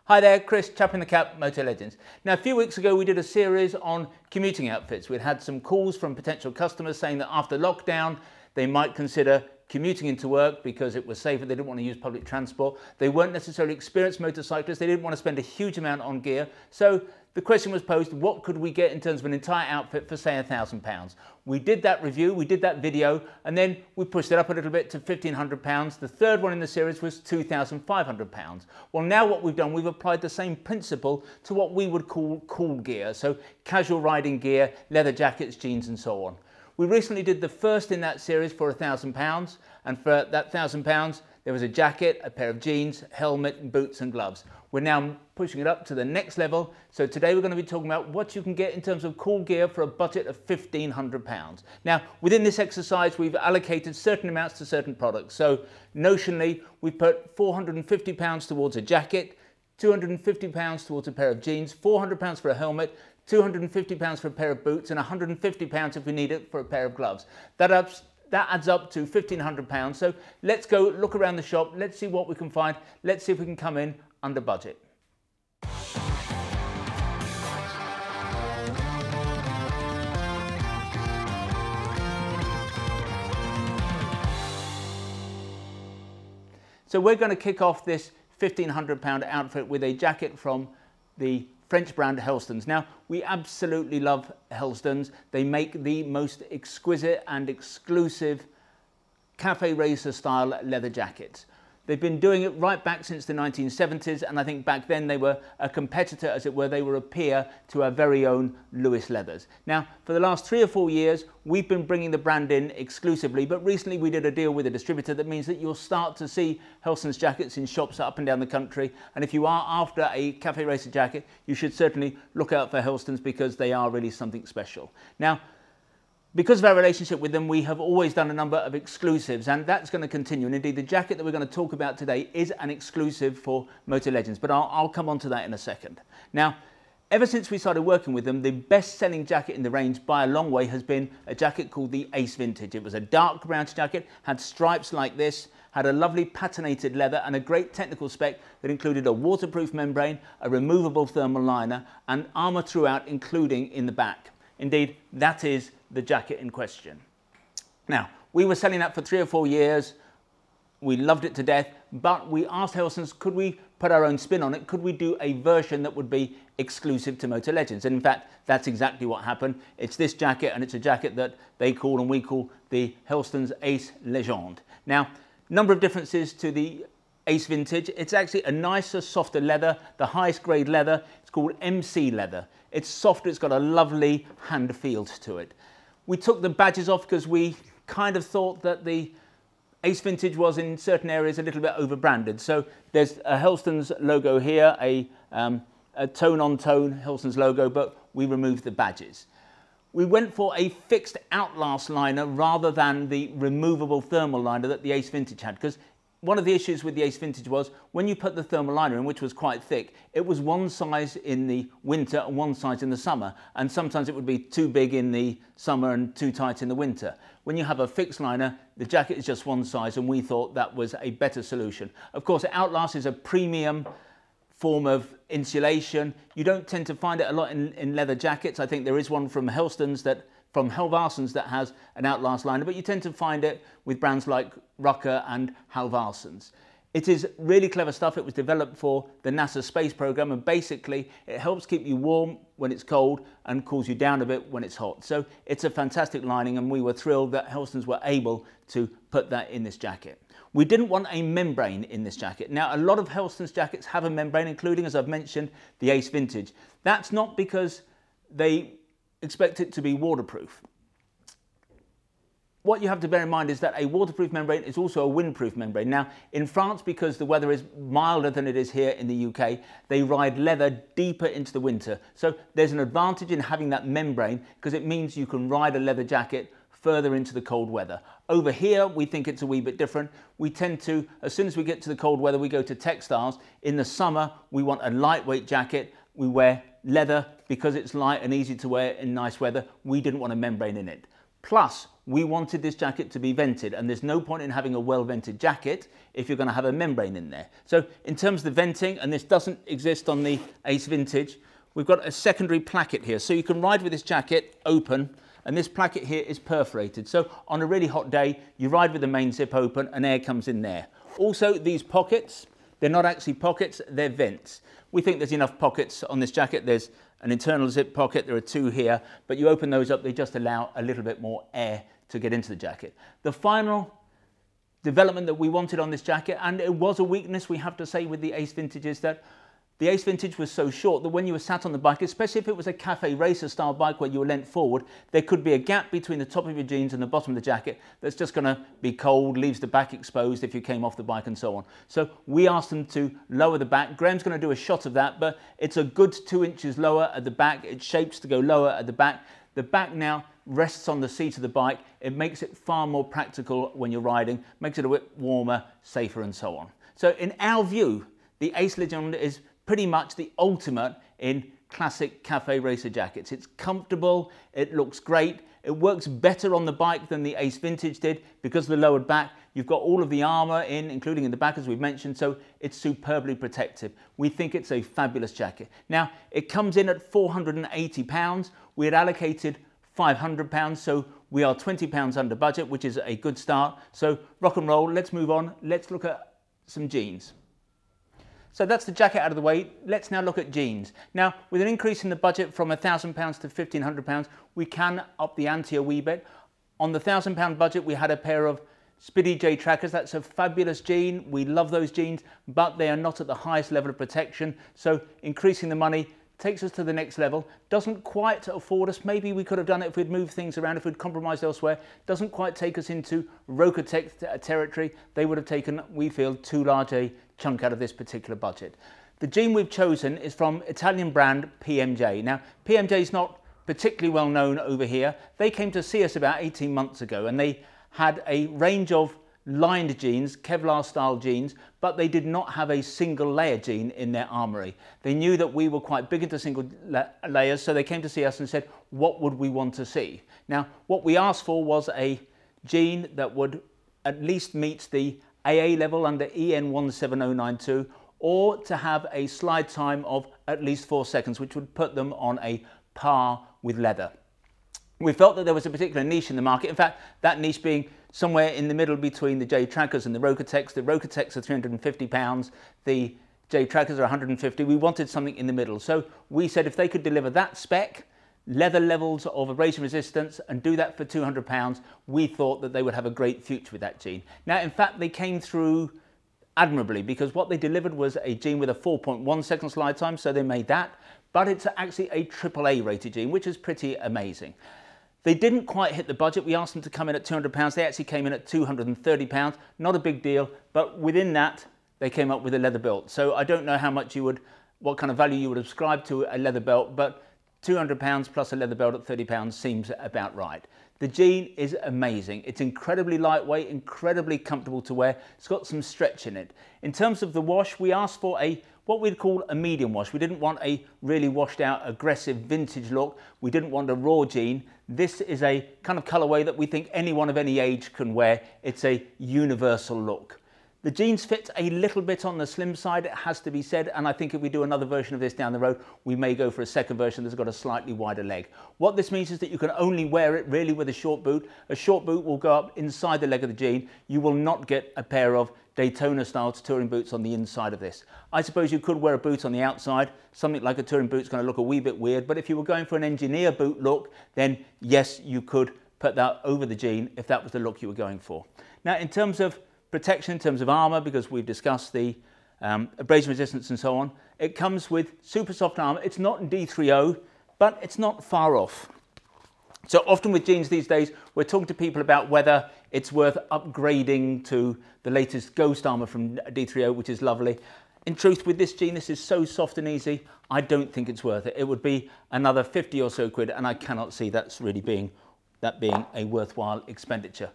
Hi there, Chris, Chap in the Cap, Motolegends. Now, a few weeks ago, we did a series on commuting outfits. We'd had some calls from potential customers saying that after lockdown, they might consider commuting into work because it was safer. They didn't want to use public transport. They weren't necessarily experienced motorcyclists. They didn't want to spend a huge amount on gear. So the question was posed, what could we get in terms of an entire outfit for, say, £1,000? We did that review, we did that video, and then we pushed it up a little bit to £1,500. The third one in the series was £2,500. Well, now what we've done, we've applied the same principle to what we would call cool gear. So casual riding gear, leather jackets, jeans, and so on. We recently did the first in that series for £1,000, and for that £1,000 there was a jacket, a pair of jeans, helmet, boots and gloves. We're now pushing it up to the next level, so today we're going to be talking about what you can get in terms of cool gear for a budget of £1,500. Now, within this exercise we've allocated certain amounts to certain products. So notionally we've put £450 towards a jacket, £250 towards a pair of jeans, £400 for a helmet, £250 for a pair of boots, and £150 if we need it for a pair of gloves. That adds up to £1,500. So let's go look around the shop, let's see what we can find, let's see if we can come in under budget. So we're going to kick off this £1,500 outfit with a jacket from the French brand Halvarssons. Now, we absolutely love Halvarssons. They make the most exquisite and exclusive café racer style leather jackets. They've been doing it right back since the 1970s, and I think back then they were a competitor, as it were. They were a peer to our very own Lewis Leathers. Now, for the last 3 or 4 years, we've been bringing the brand in exclusively, but recently we did a deal with a distributor that means that you'll start to see Halvarssons jackets in shops up and down the country. And if you are after a café racer jacket, you should certainly look out for Halvarssons because they are really something special. Now, because of our relationship with them, we have always done a number of exclusives, and that's going to continue. And indeed, the jacket that we're going to talk about today is an exclusive for Motolegends, but I'll come on to that in a second. Now, ever since we started working with them, the best-selling jacket in the range by a long way has been a jacket called the Ace Vintage. It was a dark brown jacket, had stripes like this, had a lovely patinated leather and a great technical spec that included a waterproof membrane, a removable thermal liner, and armour throughout, including in the back. Indeed, that is the jacket in question. Now, we were selling that for 3 or 4 years. We loved it to death, but we asked Halvarssons, could we put our own spin on it? Could we do a version that would be exclusive to Motolegends? And in fact, that's exactly what happened. It's this jacket, and it's a jacket that they call and we call the Halvarssons Ace Legend. Now, number of differences to the Ace Vintage. It's actually a nicer, softer leather, the highest grade leather. It's called MC leather. It's softer, it's got a lovely hand feel to it. We took the badges off because we kind of thought that the Ace Vintage was in certain areas a little bit over-branded. So there's a Halvarssons logo here, a tone-on-tone Halvarssons logo, but we removed the badges. We went for a fixed outlast liner rather than the removable thermal liner that the Ace Vintage had, because one of the issues with the Ace Vintage was when you put the thermal liner in, which was quite thick, it was one size in the winter and one size in the summer, and sometimes it would be too big in the summer and too tight in the winter. When you have a fixed liner, the jacket is just one size, and we thought that was a better solution. Of course, Outlast is a premium form of insulation. You don't tend to find it a lot in leather jackets. I think there is one from Halvarssons that has an Outlast liner, but you tend to find it with brands like Rucker and Halvarssons. It is really clever stuff. It was developed for the NASA space program, and basically it helps keep you warm when it's cold and cools you down a bit when it's hot. So it's a fantastic lining, and we were thrilled that Halvarssons were able to put that in this jacket. We didn't want a membrane in this jacket. Now, a lot of Halvarssons jackets have a membrane, including, as I've mentioned, the Ace Vintage. That's not because they expect it to be waterproof. What you have to bear in mind is that a waterproof membrane is also a windproof membrane. Now, in France, because the weather is milder than it is here in the UK, they ride leather deeper into the winter. So there's an advantage in having that membrane because it means you can ride a leather jacket further into the cold weather. Over here, we think it's a wee bit different. We tend to, as soon as we get to the cold weather, we go to textiles. In the summer, we want a lightweight jacket. We wear leather because it's light and easy to wear in nice weather. We didn't want a membrane in it. Plus, we wanted this jacket to be vented, and there's no point in having a well-vented jacket if you're going to have a membrane in there. So in terms of the venting, and this doesn't exist on the Ace Vintage, we've got a secondary placket here. So you can ride with this jacket open, and this placket here is perforated. So on a really hot day, you ride with the main zip open and air comes in there. Also, these pockets, they're not actually pockets, they're vents. We think there's enough pockets on this jacket. There's an internal zip pocket, there are two here, but you open those up, they just allow a little bit more air to get into the jacket. The final development that we wanted on this jacket, and it was a weakness we have to say with the Ace Vintage, is that the Ace Vintage was so short that when you were sat on the bike, especially if it was a cafe racer style bike where you were leant forward, there could be a gap between the top of your jeans and the bottom of the jacket that's just going to be cold, leaves the back exposed if you came off the bike and so on. So we asked them to lower the back. Graham's going to do a shot of that, but it's a good 2 inches lower at the back. It shapes to go lower at the back. The back now rests on the seat of the bike. It makes it far more practical when you're riding, makes it a bit warmer, safer and so on. So in our view, the Ace Legend is pretty much the ultimate in classic cafe racer jackets. It's comfortable, it looks great, it works better on the bike than the Ace Vintage did because of the lowered back. You've got all of the armour in, including in the back as we've mentioned, so it's superbly protective. We think it's a fabulous jacket. Now, it comes in at £480. We had allocated £500, so we are £20 under budget, which is a good start. So rock and roll, let's move on. Let's look at some jeans. So that's the jacket out of the way. Let's now look at jeans. Now, with an increase in the budget from £1,000 to £1,500, we can up the ante a wee bit. On the £1,000 budget, we had a pair of Spidi J Trackers. That's a fabulous jean. We love those jeans, but they are not at the highest level of protection. So increasing the money takes us to the next level. Doesn't quite afford us. Maybe we could have done it if we'd moved things around, if we'd compromised elsewhere. Doesn't quite take us into Roker-Tech territory. They would have taken, we feel, too large a chunk out of this particular budget. The jean we've chosen is from Italian brand PMJ. Now, PMJ is not particularly well known over here. They came to see us about 18 months ago and they had a range of lined jeans, Kevlar style jeans, but they did not have a single layer jean in their armoury. They knew that we were quite big into single layers, so they came to see us and said, what would we want to see? Now, what we asked for was a jean that would at least meet the AA level under EN 17092, or to have a slide time of at least 4 seconds, which would put them on a par with leather. We felt that there was a particular niche in the market. In fact, that niche being somewhere in the middle between the J Trackers and the Roker-Techs. The Roker-Techs are £350, the J Trackers are £150. We wanted something in the middle. So we said if they could deliver that spec, leather levels of abrasion resistance, and do that for £200, we thought that they would have a great future with that jean. Now, in fact, they came through admirably because what they delivered was a jean with a 4.1 second slide time, so they made that, but it's actually a AAA rated jean, which is pretty amazing. They didn't quite hit the budget. We asked them to come in at £200. They actually came in at £230. Not a big deal, but within that, they came up with a leather belt. So I don't know how much you would, what kind of value you would ascribe to a leather belt, but £200 plus a leather belt at £30 seems about right. The jean is amazing. It's incredibly lightweight, incredibly comfortable to wear. It's got some stretch in it. In terms of the wash, we asked for what we'd call a medium wash. We didn't want a really washed out, aggressive vintage look. We didn't want a raw jean. This is a kind of colorway that we think anyone of any age can wear. It's a universal look. The jeans fit a little bit on the slim side, it has to be said, and I think if we do another version of this down the road, we may go for a second version that's got a slightly wider leg. What this means is that you can only wear it really with a short boot. A short boot will go up inside the leg of the jean. You will not get a pair of Daytona-style touring boots on the inside of this. I suppose you could wear a boot on the outside. Something like a touring boot is going to look a wee bit weird, but if you were going for an engineer boot look, then yes, you could put that over the jean if that was the look you were going for. Now, in terms of protection, in terms of armour, because we've discussed the abrasion resistance and so on, it comes with super soft armour. It's not D3O, but it's not far off. So often with jeans these days, we're talking to people about whether it's worth upgrading to the latest Ghost armour from D3O, which is lovely. In truth, with this jean, this is so soft and easy, I don't think it's worth it. It would be another 50 or so quid, and I cannot see that's really being a worthwhile expenditure.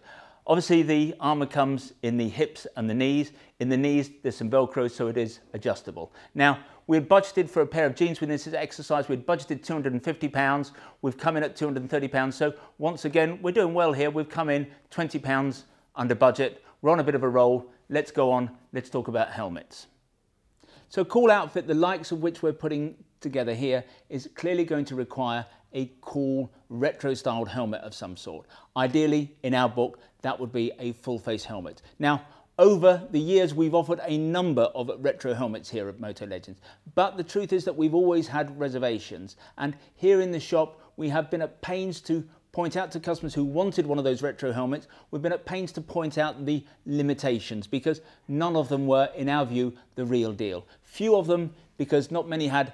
Obviously the armour comes in the hips and the knees. In the knees there's some Velcro, so it is adjustable. Now we had budgeted for a pair of jeans with this exercise, we had budgeted £250, we've come in at £230, so once again we're doing well here. We've come in £20 under budget, we're on a bit of a roll. Let's go on, let's talk about helmets. So cool outfit, the likes of which we're putting together here, is clearly going to require a cool retro styled helmet of some sort. Ideally, in our book, that would be a full face helmet. Now, over the years, we've offered a number of retro helmets here at Motolegends, but the truth is that we've always had reservations. And here in the shop, we have been at pains to point out to customers who wanted one of those retro helmets, we've been at pains to point out the limitations, because none of them were, in our view, the real deal. Few of them, because not many had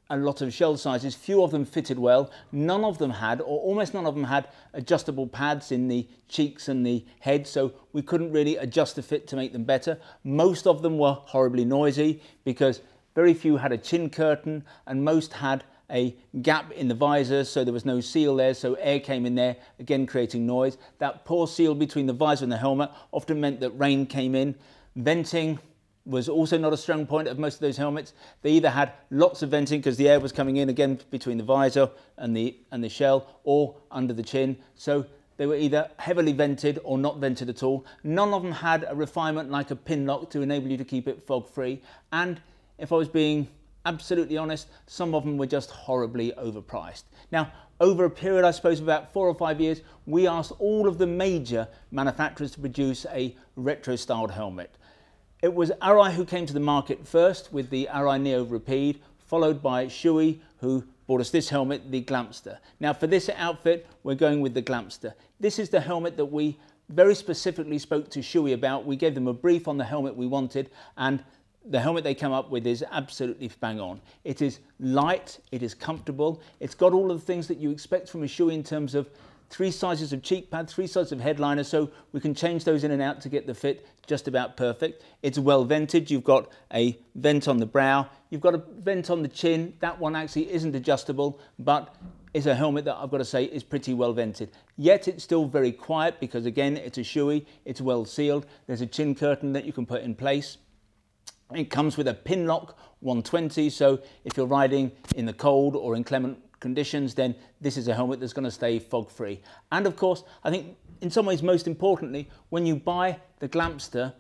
a lot of shell sizes, few of them fitted well, none of them had, or almost none of them had, adjustable pads in the cheeks and the head, so we couldn't really adjust the fit to make them better. Most of them were horribly noisy, because very few had a chin curtain, and most had a gap in the visor, so there was no seal there, so air came in there, again creating noise. That poor seal between the visor and the helmet often meant that rain came in. Venting was also not a strong point of most of those helmets. They either had lots of venting because the air was coming in again between the visor and the shell, or under the chin, so they were either heavily vented or not vented at all. None of them had a refinement like a pin lock to enable you to keep it fog free, and if I was being absolutely honest, some of them were just horribly overpriced. Now, over a period, I suppose, of about 4 or 5 years, we asked all of the major manufacturers to produce a retro-styled helmet. It was Arai who came to the market first with the Arai Neo Rapide, followed by Shui, who brought us this helmet, the Glampster. Now, for this outfit, we're going with the Glampster. This is the helmet that we very specifically spoke to Shui about. We gave them a brief on the helmet we wanted, and the helmet they come up with is absolutely bang on. It is light, it is comfortable, it's got all of the things that you expect from a Shui in terms of 3 sizes of cheek pad, 3 sizes of headliner, so we can change those in and out to get the fit just about perfect. It's well vented. You've got a vent on the brow, you've got a vent on the chin. That one actually isn't adjustable, but is a helmet that I've got to say is pretty well vented. Yet it's still very quiet because, again, it's a Shui, it's well sealed. There's a chin curtain that you can put in place. It comes with a pin lock 120, so if you're riding in the cold or inclement conditions, then this is a helmet that's going to stay fog free. And of course, I think in some ways most importantly, when you buy the Glampster,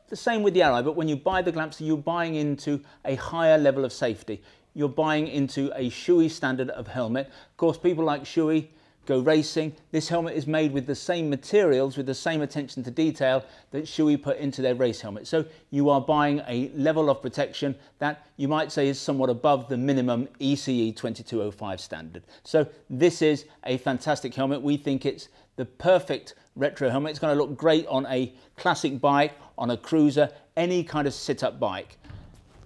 the same with the Arai, but when you buy the Glampster, you're buying into a higher level of safety. You're buying into a Shui standard of helmet. Of course, people like Shui go racing. This helmet is made with the same materials, with the same attention to detail that Shui put into their race helmet. So you are buying a level of protection that you might say is somewhat above the minimum ECE 2205 standard. So this is a fantastic helmet. We think it's the perfect retro helmet. It's going to look great on a classic bike, on a cruiser, any kind of sit-up bike.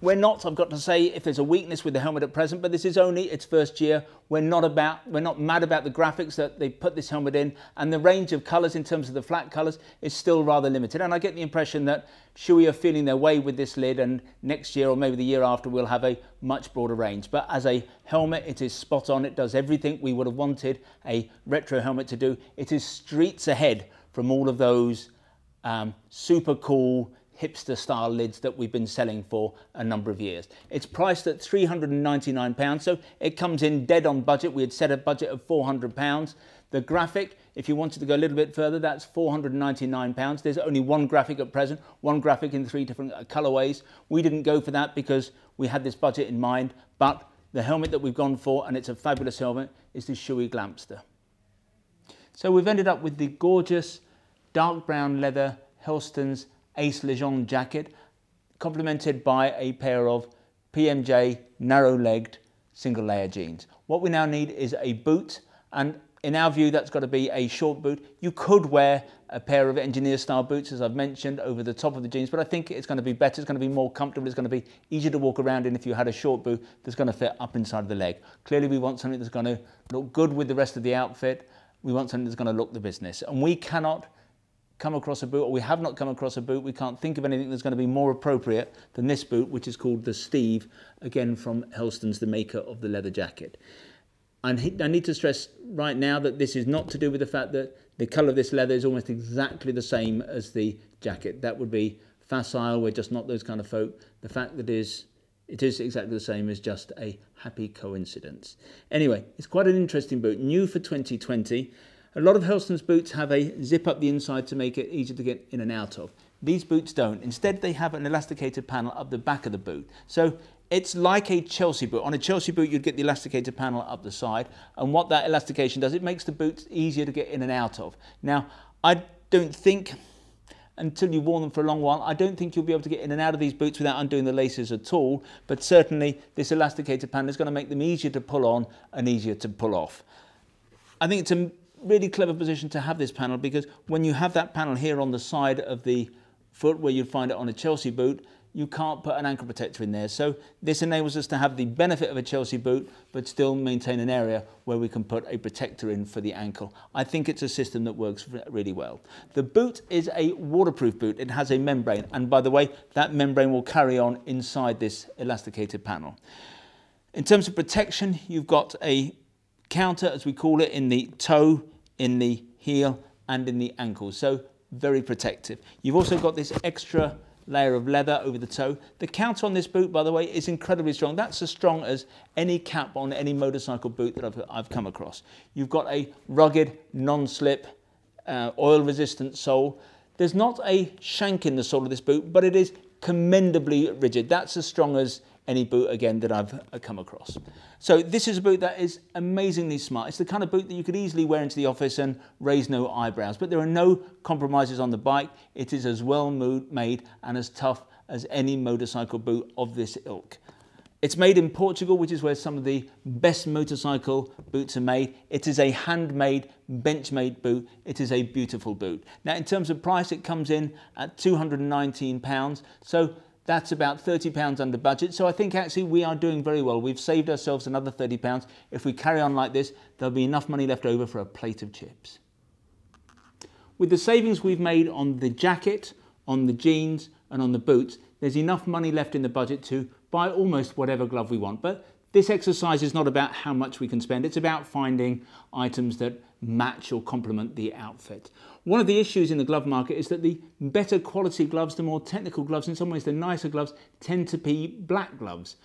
We're not, I've got to say, if there's a weakness with the helmet at present, but this is only its first year. We're not mad about the graphics that they put this helmet in, and the range of colours in terms of the flat colours is still rather limited. And I get the impression that Shui are feeling their way with this lid, and next year or maybe the year after we'll have a much broader range. But as a helmet, it is spot on. It does everything we would have wanted a retro helmet to do. It is streets ahead from all of those super cool hipster style lids that we've been selling for a number of years. It's priced at £399, so it comes in dead on budget. We had set a budget of £400. The graphic, if you wanted to go a little bit further, that's £499. There's only one graphic at present, one graphic in 3 different colorways. We didn't go for that because we had this budget in mind, but the helmet that we've gone for, and it's a fabulous helmet, is the Shui Glampster. So we've ended up with the gorgeous dark brown leather Halvarssons Ace Lejeune jacket, complemented by a pair of PMJ narrow-legged single-layer jeans. What we now need is a boot, and in our view that's got to be a short boot. You could wear a pair of engineer-style boots, as I've mentioned, over the top of the jeans, but I think it's going to be better, it's going to be more comfortable, it's going to be easier to walk around in if you had a short boot that's going to fit up inside of the leg. Clearly we want something that's going to look good with the rest of the outfit. We want something that's going to look the business, and we cannot come across a boot, or we have not come across a boot. We can't think of anything that's going to be more appropriate than this boot, which is called the Steve, again from Halvarssons, the maker of the leather jacket. And I need to stress right now that this is not to do with the fact that The colour of this leather is almost exactly the same as the jacket. That would be facile. We're just not those kind of folk. The fact that it is exactly the same is just a happy coincidence. Anyway, it's quite an interesting boot, new for 2020. A lot of Halvarssons boots have a zip up the inside to make it easier to get in and out of. These boots don't. Instead, they have an elasticated panel up the back of the boot. So it's like a Chelsea boot. On a Chelsea boot, you'd get the elasticated panel up the side. And what that elastication does, it makes the boots easier to get in and out of. Now, I don't think, until you've worn them for a long while, I don't think you'll be able to get in and out of these boots without undoing the laces at all. But certainly, this elasticated panel is going to make them easier to pull on and easier to pull off. I think it's a really clever position to have this panel, because when you have that panel here on the side of the foot where you'd find it on a Chelsea boot, you can't put an ankle protector in there. So this enables us to have the benefit of a Chelsea boot but still maintain an area where we can put a protector in for the ankle. I think it's a system that works really well. The boot is a waterproof boot. It has a membrane, and by the way, that membrane will carry on inside this elasticated panel. In terms of protection, you've got a counter, as we call it, in the toe, in the heel and in the ankle, so very protective. You've also got this extra layer of leather over the toe. The counter on this boot, by the way, is incredibly strong. That's as strong as any cap on any motorcycle boot that I've come across. You've got a rugged, non-slip, oil-resistant sole. There's not a shank in the sole of this boot, but it is commendably rigid. That's as strong as any boot, again, that I've come across. So this is a boot that is amazingly smart. It's the kind of boot that you could easily wear into the office and raise no eyebrows, but there are no compromises on the bike. It is as well made and as tough as any motorcycle boot of this ilk. It's made in Portugal, which is where some of the best motorcycle boots are made. It is a handmade, bench-made boot. It is a beautiful boot. Now, in terms of price, it comes in at £219. So that's about £30 under budget. So I think actually we are doing very well. We've saved ourselves another £30. If we carry on like this, there'll be enough money left over for a plate of chips. With the savings we've made on the jacket, on the jeans and on the boots, there's enough money left in the budget to buy almost whatever glove we want. But this exercise is not about how much we can spend. It's about finding items that match or complement the outfit. One of the issues in the glove market is that the better quality gloves, the more technical gloves, in some ways the nicer gloves, tend to be black gloves.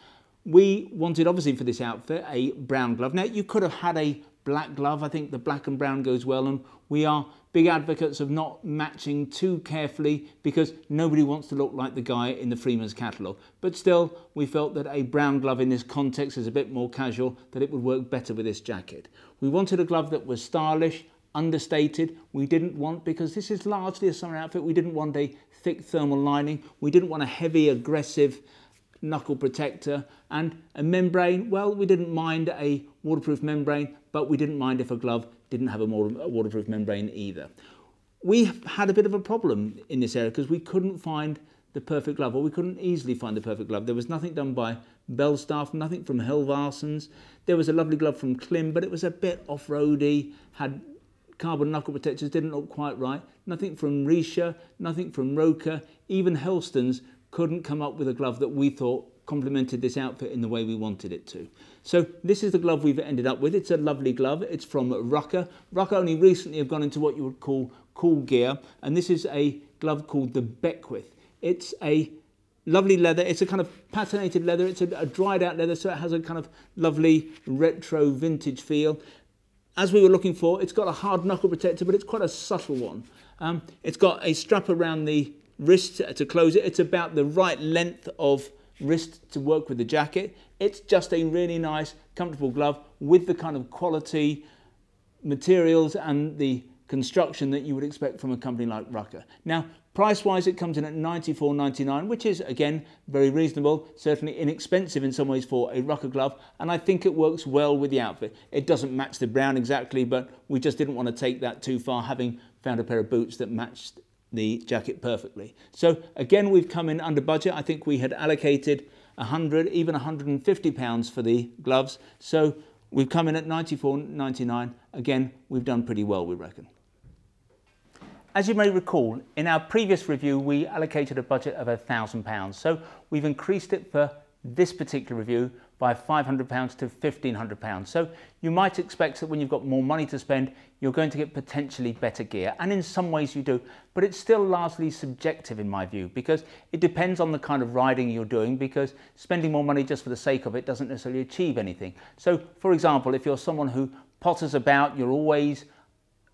We wanted, obviously, for this outfit, a brown glove. Now, you could have had a black glove. I think the black and brown goes well, and we are big advocates of not matching too carefully because nobody wants to look like the guy in the Freeman's catalogue. But still, we felt that a brown glove in this context is a bit more casual, that it would work better with this jacket. We wanted a glove that was stylish, understated. We didn't want, because this is largely a summer outfit, we didn't want a thick thermal lining. We didn't want a heavy, aggressive knuckle protector, and a membrane. Well, we didn't mind a waterproof membrane, but we didn't mind if a glove didn't have a waterproof membrane either. We had a bit of a problem in this area because we couldn't find the perfect glove, or we couldn't easily find the perfect glove. There was nothing done by Belstaff, nothing from Halvarssons. There was a lovely glove from Klim, but it was a bit off-roady, had carbon knuckle protectors, didn't look quite right. Nothing from Risha, nothing from Roker. Even Halvarssons couldn't come up with a glove that we thought complemented this outfit in the way we wanted it to. So this is the glove we've ended up with. It's a lovely glove. It's from Rucker. Rucker only recently have gone into what you would call cool gear, and this is a glove called the Beckwith. It's a lovely leather. It's a kind of patinated leather. It's a dried out leather, so it has a kind of lovely retro vintage feel. As we were looking for, it's got a hard knuckle protector, but it's quite a subtle one. It's got a strap around the wrist to close it. It's about the right length of wrist to work with the jacket. It's just a really nice, comfortable glove with the kind of quality materials and the construction that you would expect from a company like Rucker. Now, price-wise, it comes in at $94.99, which is, again, very reasonable, certainly inexpensive in some ways for a Rucker glove, and I think it works well with the outfit. It doesn't match the brown exactly, but we just didn't want to take that too far, having found a pair of boots that matched the jacket perfectly. So again, we've come in under budget. I think we had allocated 100, even £150 for the gloves. So we've come in at $94.99. Again, we've done pretty well, we reckon. As you may recall, in our previous review, we allocated a budget of £1,000. So we've increased it for this particular review by £500 to £1,500. So you might expect that when you've got more money to spend, you're going to get potentially better gear. And in some ways you do, but it's still largely subjective in my view, because it depends on the kind of riding you're doing, because spending more money just for the sake of it doesn't necessarily achieve anything. So for example, if you're someone who potters about, you're always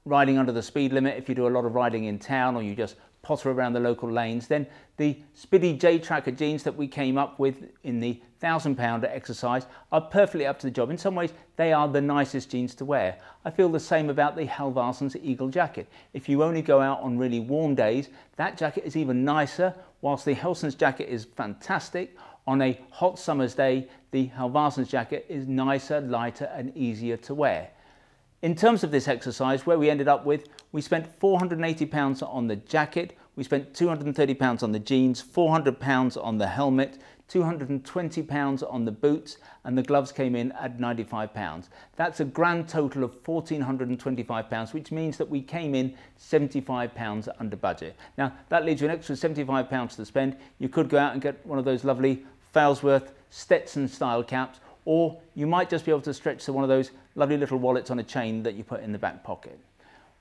riding under the speed limit, if you do a lot of riding in town or you just potter around the local lanes, then the Spidi J Tracker jeans that we came up with in the £1,000 exercise are perfectly up to the job. In some ways, they are the nicest jeans to wear. I feel the same about the Halvarssons Eagle jacket. If you only go out on really warm days, that jacket is even nicer, whilst the Halvarssons jacket is fantastic. On a hot summer's day, the Halvarssons jacket is nicer, lighter and easier to wear. In terms of this exercise, where we ended up with, we spent £480 on the jacket, we spent £230 on the jeans, £400 on the helmet, £220 on the boots, and the gloves came in at £95. That's a grand total of £1,425, which means that we came in £75 under budget. Now, that leaves you an extra £75 to spend. You could go out and get one of those lovely Falesworth Stetson style caps, or you might just be able to stretch to one of those lovely little wallets on a chain that you put in the back pocket.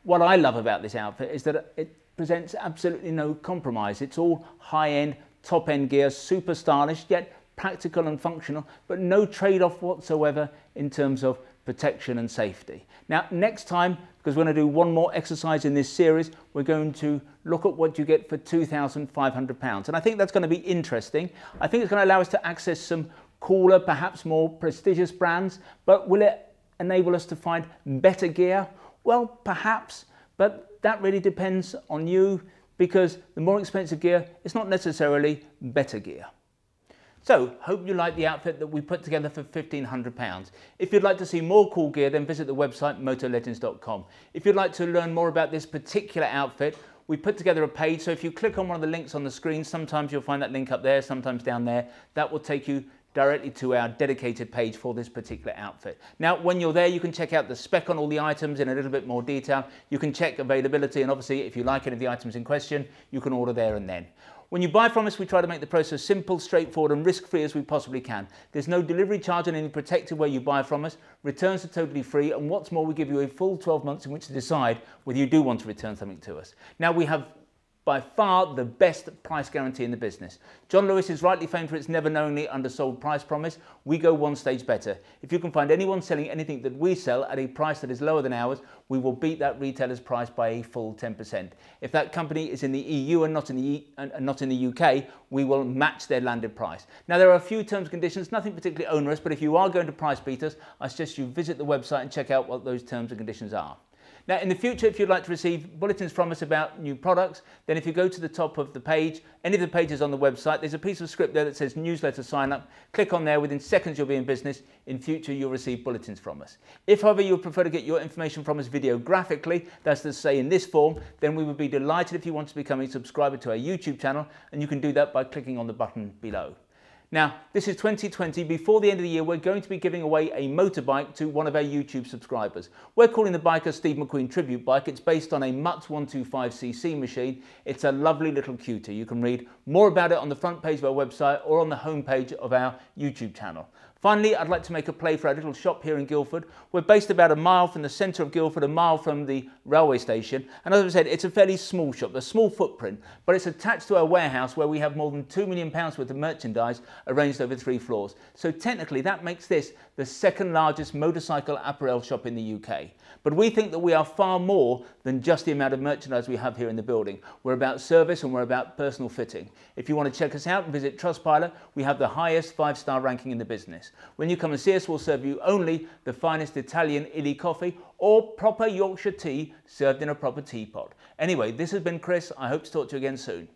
What I love about this outfit is that it presents absolutely no compromise. It's all high-end, top-end gear, super stylish, yet practical and functional, but no trade-off whatsoever in terms of protection and safety. Now, next time, because we're going to do one more exercise in this series, we're going to look at what you get for £2,500. And I think that's going to be interesting. I think it's going to allow us to access some cooler, perhaps more prestigious brands, but will it enable us to find better gear? Well, perhaps, but that really depends on you, because the more expensive gear is not necessarily better gear. So, hope you like the outfit that we put together for £1,500. If you'd like to see more cool gear, then visit the website motolegends.com. If you'd like to learn more about this particular outfit, we put together a page, so if you click on one of the links on the screen, sometimes you'll find that link up there, sometimes down there, that will take you directly to our dedicated page for this particular outfit. Now, when you're there, you can check out the spec on all the items in a little bit more detail. You can check availability, and obviously, if you like any of the items in question, you can order there and then. When you buy from us, we try to make the process simple, straightforward and risk-free as we possibly can. There's no delivery charge on any protected where you buy from us. Returns are totally free, and what's more, we give you a full 12 months in which to decide whether you do want to return something to us. Now, we have by far the best price guarantee in the business. John Lewis is rightly famed for its never knowingly undersold price promise. We go one stage better. If you can find anyone selling anything that we sell at a price that is lower than ours, we will beat that retailer's price by a full 10%. If that company is in the EU and not in the UK, we will match their landed price. Now, there are a few terms and conditions, nothing particularly onerous, but if you are going to price beat us, I suggest you visit the website and check out what those terms and conditions are. Now, in the future, if you'd like to receive bulletins from us about new products, then if you go to the top of the page, any of the pages on the website, there's a piece of script there that says newsletter sign up. Click on there, within seconds you'll be in business. In future, you'll receive bulletins from us. If, however, you would prefer to get your information from us videographically, that's to say in this form, then we would be delighted if you want to become a subscriber to our YouTube channel, and you can do that by clicking on the button below. Now, this is 2020. Before the end of the year, we're going to be giving away a motorbike to one of our YouTube subscribers. We're calling the bike a Steve McQueen tribute bike. It's based on a Mutt 125cc machine. It's a lovely little cutie. You can read more about it on the front page of our website or on the home page of our YouTube channel. Finally, I'd like to make a play for our little shop here in Guildford. We're based about a mile from the centre of Guildford, a mile from the railway station. And as I said, it's a fairly small shop, a small footprint, but it's attached to our warehouse where we have more than £2 million worth of merchandise arranged over 3 floors. So technically that makes this the second largest motorcycle apparel shop in the UK. But we think that we are far more than just the amount of merchandise we have here in the building. We're about service and we're about personal fitting. If you want to check us out and visit Trustpilot, we have the highest 5-star ranking in the business. When you come and see us, we'll serve you only the finest Italian illy coffee or proper Yorkshire tea served in a proper teapot. Anyway, this has been Chris. I hope to talk to you again soon.